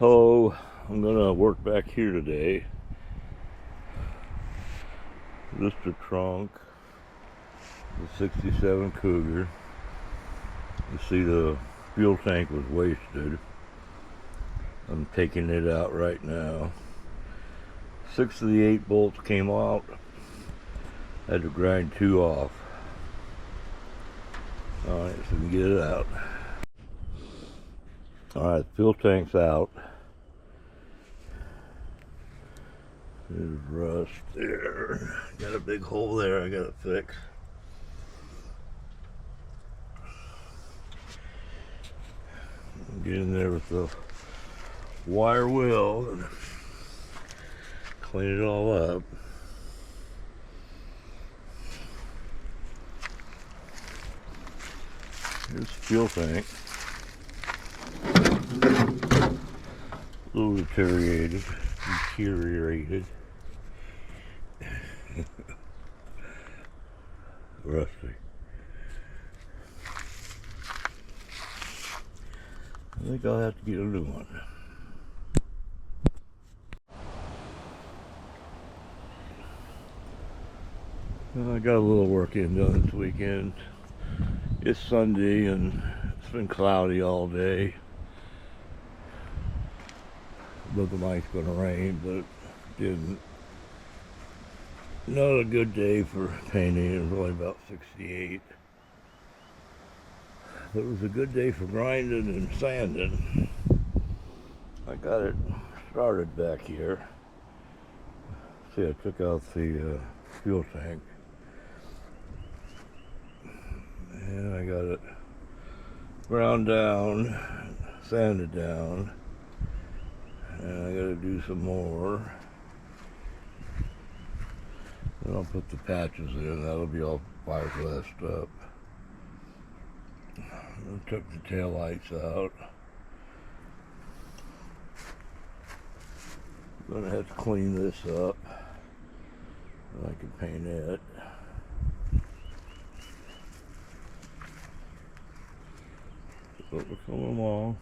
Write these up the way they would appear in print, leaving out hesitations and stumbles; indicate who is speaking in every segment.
Speaker 1: Hello, I'm gonna work back here today. This is the trunk, the 67 Cougar. You see the fuel tank was wasted. I'm taking it out right now. 6 of the 8 bolts came out. I had to grind 2 off. Alright, so we can get it out. Alright, fuel tank's out. There's rust there. Got a big hole there I gotta fix. Get in there with the wire wheel and clean it all up. Here's the fuel tank. A little deteriorated. Rusty. I think I'll have to get a new one. Well, I got a little work in done this weekend. It's Sunday and it's been cloudy all day. Looked like it's gonna rain, but it didn't. Not a good day for painting. It was only about 68. But it was a good day for grinding and sanding. I got it started back here. See, I took out the fuel tank. And I got it ground down, sanded down. And I gotta do some more. Then I'll put the patches in. That'll be all fiberglassed up. I took the tail lights out. I'm gonna have to clean this up. I can paint it. But we're coming along.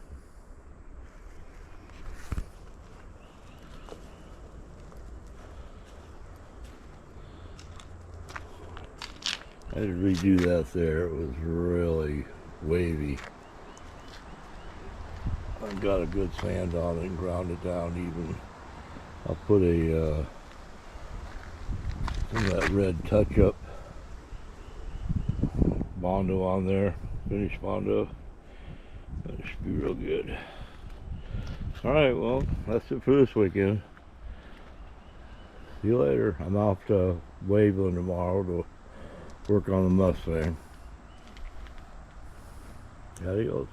Speaker 1: I had to redo that there. It was really wavy. I got a good sand on it and ground it down even. I'll put some of that red touch-up Bondo on there, finish Bondo. That should be real good. Alright, well, that's it for this weekend. See you later. I'm off to Waveland tomorrow to work on the Mustang. Adios.